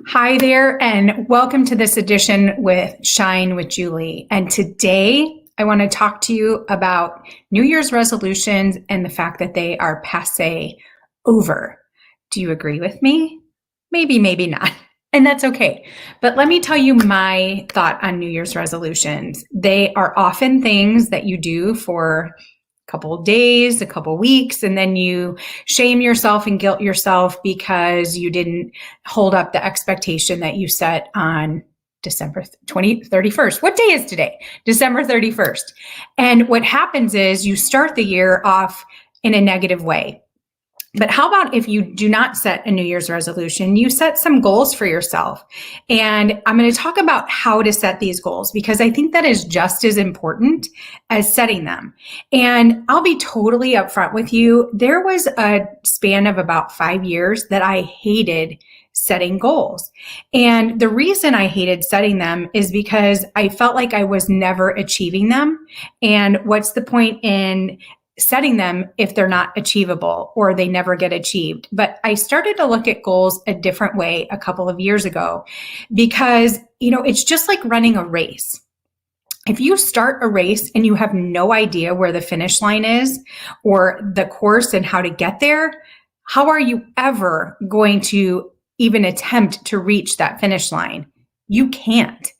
Hi there, and welcome to this edition with Shine with Julie. And today I want to talk to you about New Year's resolutions and the fact that they are passe, over. Do you agree with me? Maybe, maybe not. And that's okay. But let me tell you my thought on New Year's resolutions. They are often things that you do for couple of days, a couple of weeks, and then you shame yourself and guilt yourself because you didn't hold up the expectation that you set on December 31st. What day is today? December 31st. And what happens is you start the year off in a negative way. But how about if you do not set a New Year's resolution, you set some goals for yourself. And I'm going to talk about how to set these goals because I think that is just as important as setting them. And I'll be totally upfront with you. There was a span of about 5 years that I hated setting goals. And the reason I hated setting them is because I felt like I was never achieving them. And what's the point in setting them if they're not achievable or they never get achieved? But I started to look at goals a different way a couple of years ago because, it's just like running a race. If you start a race and you have no idea where the finish line is or the course and how to get there, how are you ever going to even attempt to reach that finish line? You can't.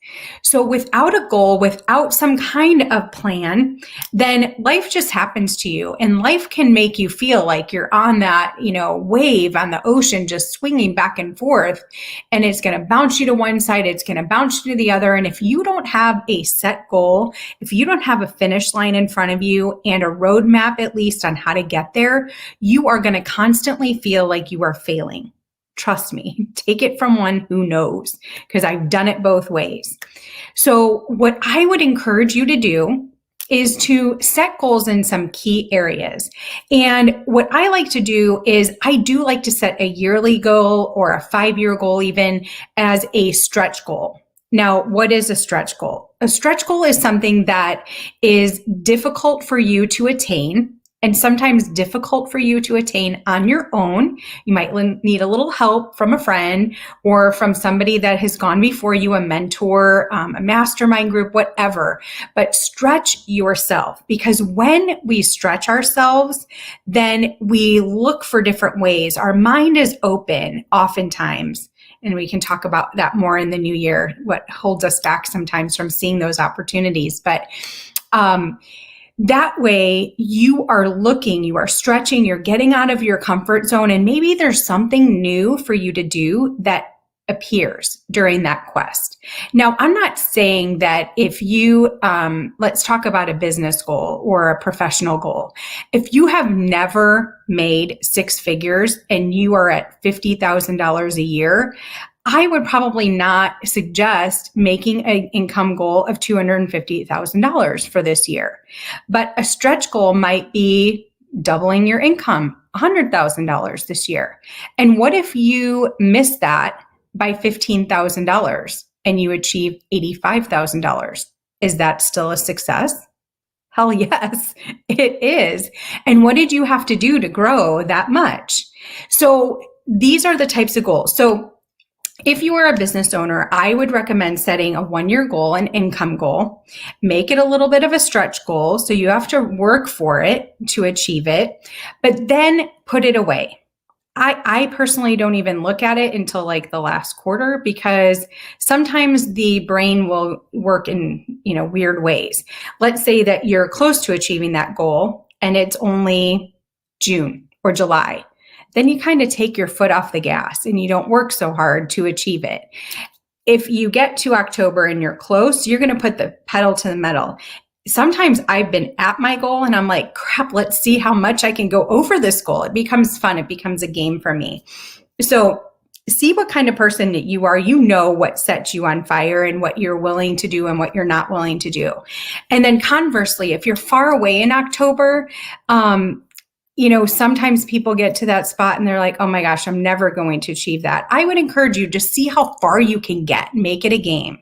So without a goal, without some kind of plan, then life just happens to you, and life can make you feel like you're on that, wave on the ocean, just swinging back and forth, and it's going to bounce you to one side, it's going to bounce you to the other. And if you don't have a set goal, if you don't have a finish line in front of you and a roadmap, at least on how to get there, you are going to constantly feel like you are failing. Trust me, take it from one who knows, because I've done it both ways. So what I would encourage you to do is to set goals in some key areas. And what I like to do is I do like to set a yearly goal or a 5-year goal even as a stretch goal. Now, what is a stretch goal? A stretch goal is something that is difficult for you to attain, and sometimes difficult for you to attain on your own. You might need a little help from a friend or from somebody that has gone before you, a mentor, a mastermind group, whatever. But stretch yourself, because when we stretch ourselves, then we look for different ways. Our mind is open oftentimes. And we can talk about that more in the new year, what holds us back sometimes from seeing those opportunities. But that way you are looking, you are stretching, you're getting out of your comfort zone, and maybe there's something new for you to do that appears during that quest. Now, I'm not saying that if you, let's talk about a business goal or a professional goal. If you have never made 6 figures and you are at $50,000 a year, I would probably not suggest making an income goal of $250,000 for this year. But a stretch goal might be doubling your income, $100,000 this year. And what if you miss that by $15,000 and you achieve $85,000? Is that still a success? Hell yes, it is. And what did you have to do to grow that much? So these are the types of goals. So if you are a business owner, I would recommend setting a 1-year goal, an income goal. Make it a little bit of a stretch goal, so you have to work for it to achieve it, but then put it away. I personally don't even look at it until like the last quarter, because sometimes the brain will work in, weird ways. Let's say that you're close to achieving that goal and it's only June or July. Then you kind of take your foot off the gas and you don't work so hard to achieve it. If you get to October and you're close, you're going to put the pedal to the metal. Sometimes I've been at my goal and I'm like, crap, let's see how much I can go over this goal. It becomes fun. It becomes a game for me. So see what kind of person that you are. You know what sets you on fire and what you're willing to do and what you're not willing to do. And then conversely, if you're far away in October, sometimes people get to that spot and they're like, oh my gosh, I'm never going to achieve that. I would encourage you to see how far you can get, make it a game.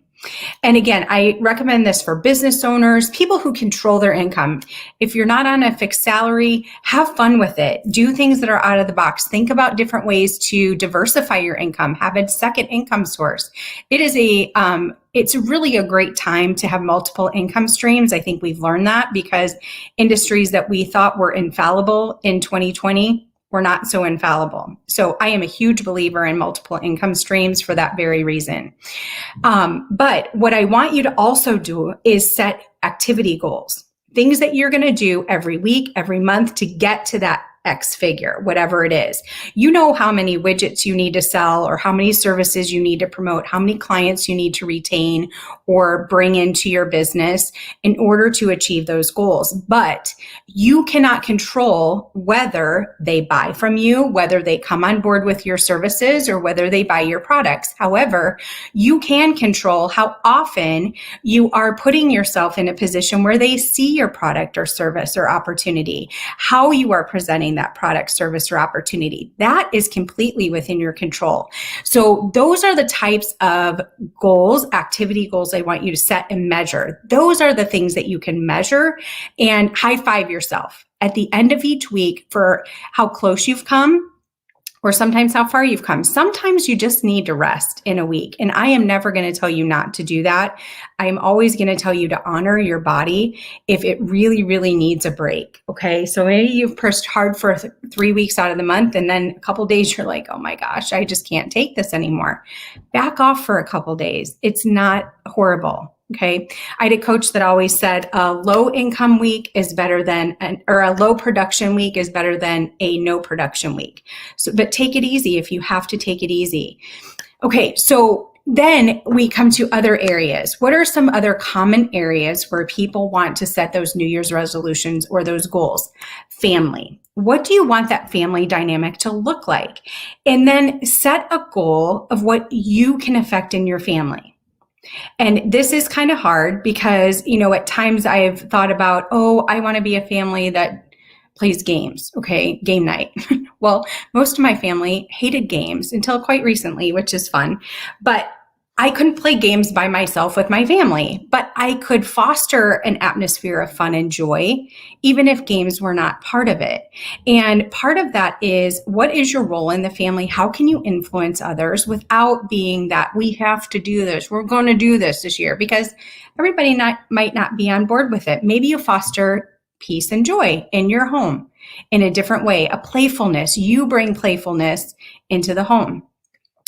And again, I recommend this for business owners, people who control their income. If you're not on a fixed salary, have fun with it. Do things that are out of the box. Think about different ways to diversify your income. Have a second income source. It's really a great time to have multiple income streams. I think we've learned that because industries that we thought were infallible in 2020 were not so infallible. So I am a huge believer in multiple income streams for that very reason. But what I want you to also do is set activity goals, things that you're going to do every week, every month to get to that X figure, whatever it is. You know how many widgets you need to sell or how many services you need to promote, how many clients you need to retain or bring into your business in order to achieve those goals. But you cannot control whether they buy from you, whether they come on board with your services, or whether they buy your products. However, you can control how often you are putting yourself in a position where they see your product or service or opportunity, how you are presenting that product, service, or opportunity. That is completely within your control. So those are the types of goals, activity goals I want you to set and measure. Those are the things that you can measure and high five yourself at the end of each week for how close you've come, or sometimes how far you've come. Sometimes you just need to rest in a week. And I am never going to tell you not to do that. I'm always going to tell you to honor your body if it really, really needs a break. Okay. So maybe you've pushed hard for 3 weeks out of the month, and then a couple days you're like, oh my gosh, I just can't take this anymore. Back off for a couple days. It's not horrible. Okay. I had a coach that always said a low income week is better than, or a low production week is better than a no production week. So, but take it easy if you have to take it easy. Okay. So then we come to other areas. What are some other common areas where people want to set those New Year's resolutions or those goals? Family. What do you want that family dynamic to look like? And then set a goal of what you can affect in your family. And this is kind of hard because, at times I've thought about, I want to be a family that plays games. Okay. Game night. Well, most of my family hated games until quite recently, which is fun, but I couldn't play games by myself with my family, but I could foster an atmosphere of fun and joy, even if games were not part of it. And part of that is, what is your role in the family? How can you influence others without being that we have to do this? We're going to do this year, because everybody might not be on board with it. Maybe you foster peace and joy in your home in a different way, a playfulness. You bring playfulness into the home.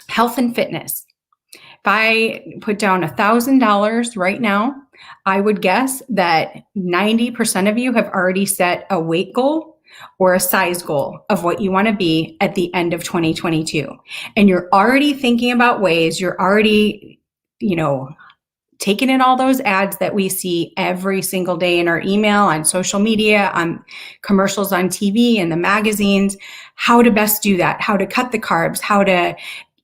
Health and fitness. If I put down $1,000 right now, I would guess that 90% of you have already set a weight goal or a size goal of what you want to be at the end of 2022. And you're already thinking about ways, you're already, taking in all those ads that we see every single day in our email, on social media, on commercials on TV and the magazines, how to best do that, how to cut the carbs, how to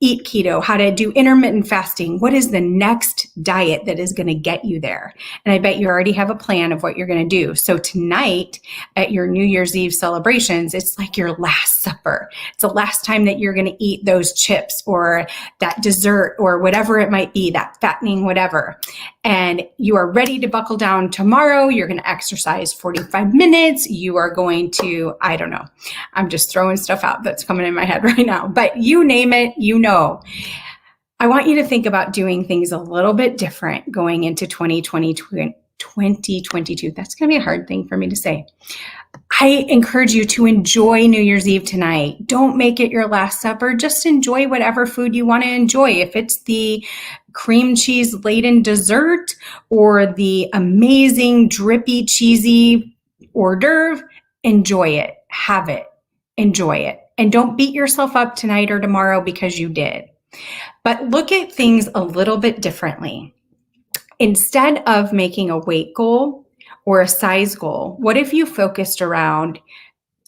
eat keto, how to do intermittent fasting. What is the next diet that is going to get you there? And I bet you already have a plan of what you're going to do. So tonight at your New Year's Eve celebrations, it's like your last supper. It's the last time that you're going to eat those chips or that dessert or whatever it might be, that fattening whatever. And you are ready to buckle down tomorrow. You're going to exercise 45 minutes. You are going to, I don't know. I'm just throwing stuff out that's coming in my head right now, but you name it, I want you to think about doing things a little bit different going into 2022. That's going to be a hard thing for me to say. I encourage you to enjoy New Year's Eve tonight. Don't make it your last supper. Just enjoy whatever food you want to enjoy. If it's the cream cheese laden dessert or the amazing drippy cheesy hors d'oeuvre, enjoy it. Have it. Enjoy it. And don't beat yourself up tonight or tomorrow because you did. But look at things a little bit differently. Instead of making a weight goal or a size goal, what if you focused around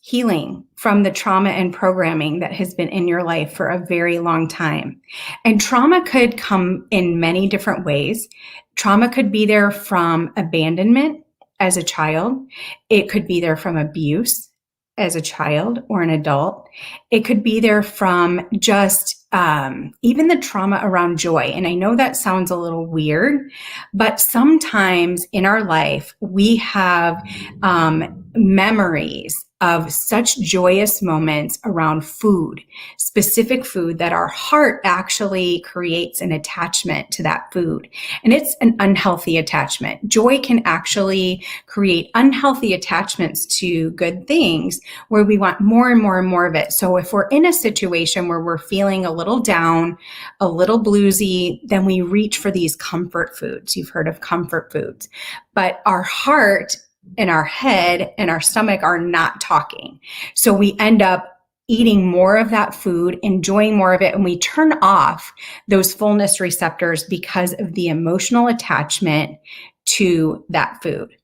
healing from the trauma and programming that has been in your life for a very long time? And trauma could come in many different ways. Trauma could be there from abandonment as a child. It could be there from abuse as a child or an adult. It could be there from just even the trauma around joy. And I know that sounds a little weird, but sometimes in our life, we have memories of such joyous moments around food, specific food, that our heart actually creates an attachment to that food. And it's an unhealthy attachment. Joy can actually create unhealthy attachments to good things where we want more and more and more of it. So if we're in a situation where we're feeling a little down, a little bluesy, then we reach for these comfort foods. You've heard of comfort foods, but our heart and our head and our stomach are not talking. So we end up eating more of that food, enjoying more of it, and we turn off those fullness receptors because of the emotional attachment to that food.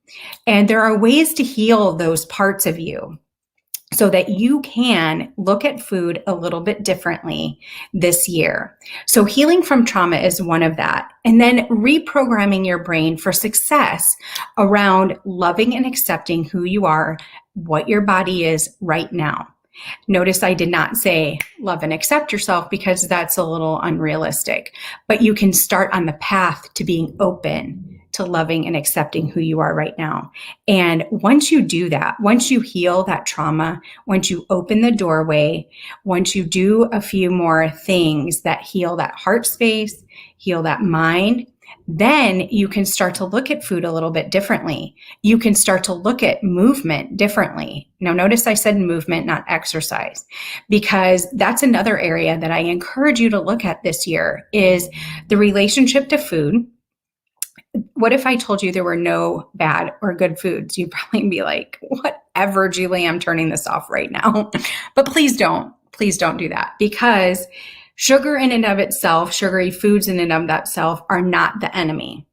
And there are ways to heal those parts of you so that you can look at food a little bit differently this year. So healing from trauma is one of that. And then reprogramming your brain for success around loving and accepting who you are, what your body is right now. Notice I did not say love and accept yourself, because that's a little unrealistic, but you can start on the path to being open to loving and accepting who you are right now. And once you do that, once you heal that trauma, once you open the doorway, once you do a few more things that heal that heart space, heal that mind, then you can start to look at food a little bit differently. You can start to look at movement differently. Now, notice I said movement, not exercise, because that's another area that I encourage you to look at this year is the relationship to food. What if I told you there were no bad or good foods? You'd probably be like, whatever, Julie, I'm turning this off right now. But please don't do that, because sugar in and of itself, sugary foods in and of themselves are not the enemy.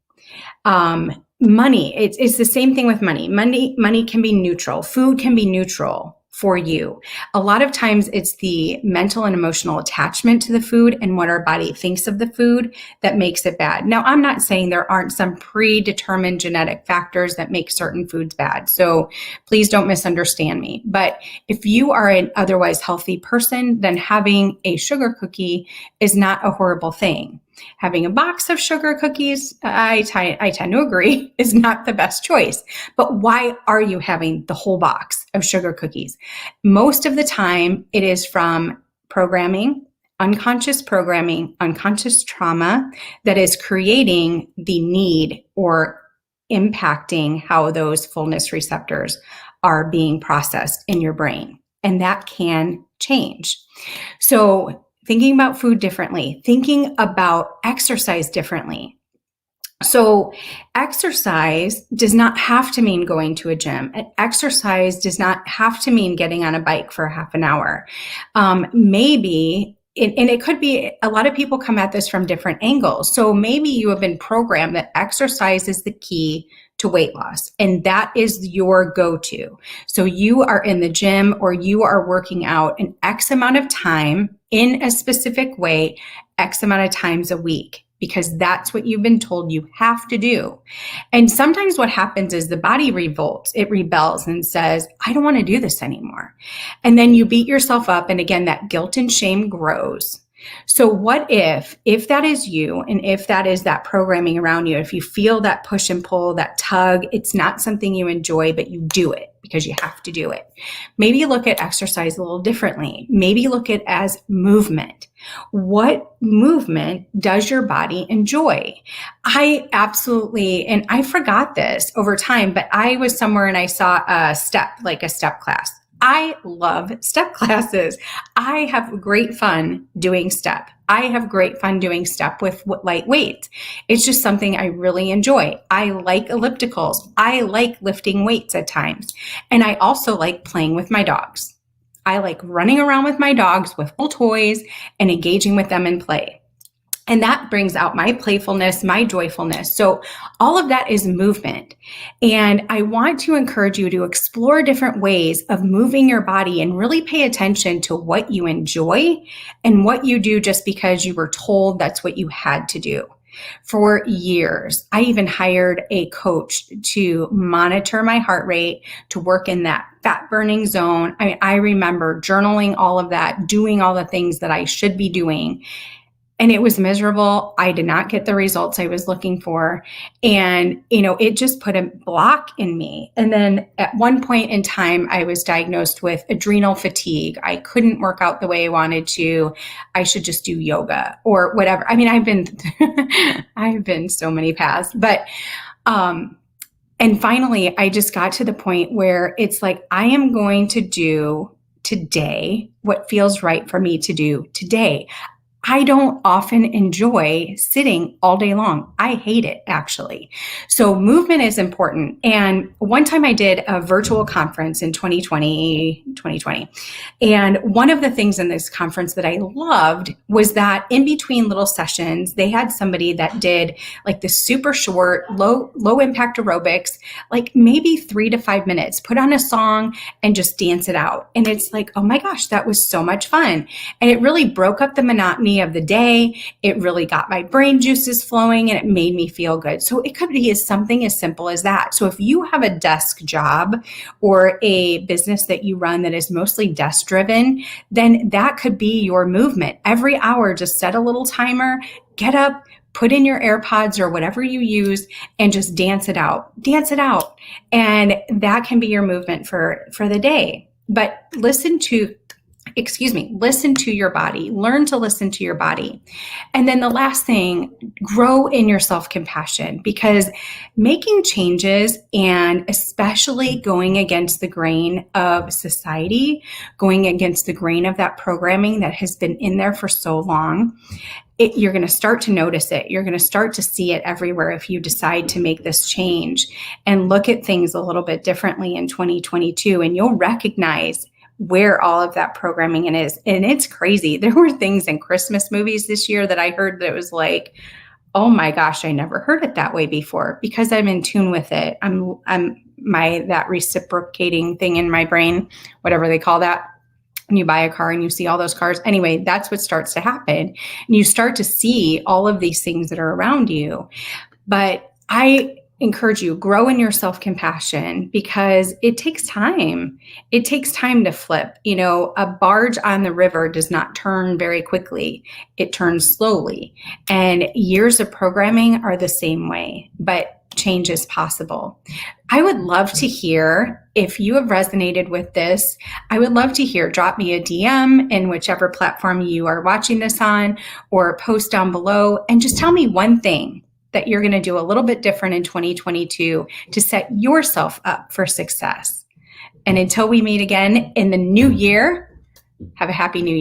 Money, it's the same thing with money. Money can be neutral. Food can be neutral for you. A lot of times it's the mental and emotional attachment to the food and what our body thinks of the food that makes it bad. Now, I'm not saying there aren't some predetermined genetic factors that make certain foods bad. So please don't misunderstand me. But if you are an otherwise healthy person, then having a sugar cookie is not a horrible thing. Having a box of sugar cookies, I tend to agree, is not the best choice. But why are you having the whole box of sugar cookies? Most of the time, it is from programming, unconscious trauma that is creating the need or impacting how those fullness receptors are being processed in your brain. And that can change. So thinking about food differently, thinking about exercise differently. So exercise does not have to mean going to a gym. Exercise does not have to mean getting on a bike for half an hour. Maybe, and it could be, a lot of people come at this from different angles. So maybe you have been programmed that exercise is the key to weight loss, and that is your go-to. So you are in the gym or you are working out an X amount of time in a specific way, X amount of times a week, because that's what you've been told you have to do. And sometimes what happens is the body revolts, it rebels and says, I don't want to do this anymore. And then you beat yourself up. And again, that guilt and shame grows. So what if that is you, and if that is that programming around you, if you feel that push and pull, that tug, it's not something you enjoy, but you do it because you have to do it. Maybe you look at exercise a little differently. Maybe you look at it as movement. What movement does your body enjoy? I absolutely, and I forgot this over time, but I was somewhere and I saw a step class. I love step classes. I have great fun doing step. I have great fun doing step with light weights. It's just something I really enjoy. I like ellipticals. I like lifting weights at times. And I also like playing with my dogs. I like running around with my dogs with full toys and engaging with them in play. And that brings out my playfulness, my joyfulness. So all of that is movement. And I want to encourage you to explore different ways of moving your body and really pay attention to what you enjoy and what you do just because you were told that's what you had to do. for years. I even hired a coach to monitor my heart rate, to work in that fat burning zone. I mean, I remember journaling all of that, doing all the things that I should be doing. And it was miserable. I did not get the results I was looking for. And, it just put a block in me. And then at one point in time, I was diagnosed with adrenal fatigue. I couldn't work out the way I wanted to. I should just do yoga or whatever. I mean, I've been so many paths, but, and finally, I just got to the point where it's like, I am going to do today what feels right for me to do today. I don't often enjoy sitting all day long. I hate it, actually. So movement is important. And one time I did a virtual conference in 2020. And one of the things in this conference that I loved was that in between little sessions, they had somebody that did like this super short, low impact aerobics, like maybe 3 to 5 minutes, put on a song and just dance it out. And it's like, oh my gosh, that was so much fun. And it really broke up the monotony of the day. It really got my brain juices flowing and it made me feel good. So it could be something as simple as that. So if you have a desk job or a business that you run that is mostly desk driven, then that could be your movement. Every hour, just set a little timer, get up, put in your AirPods or whatever you use and just dance it out. And that can be your movement for the day. But listen to your body, learn to listen to your body. And then the last thing, grow in your self-compassion, because making changes and especially going against the grain of society, going against the grain of that programming that has been in there for so long, you're going to start to notice it. You're going to start to see it everywhere if you decide to make this change and look at things a little bit differently in 2022, and you'll recognize where all of that programming is. And it's crazy. There were things in Christmas movies this year that I heard that was like, oh my gosh, I never heard it that way before, because I'm in tune with it. I'm that reciprocating thing in my brain, whatever they call that. When you buy a car and you see all those cars. Anyway, that's what starts to happen. And you start to see all of these things that are around you. But I encourage you, grow in your self-compassion, because it takes time. It takes time to flip. A barge on the river does not turn very quickly. It turns slowly. And years of programming are the same way, but change is possible. I would love to hear if you have resonated with this. I would love to hear. Drop me a DM in whichever platform you are watching this on, or post down below and just tell me one thing that you're going to do a little bit different in 2022 to set yourself up for success. And until we meet again in the new year, have a happy new year.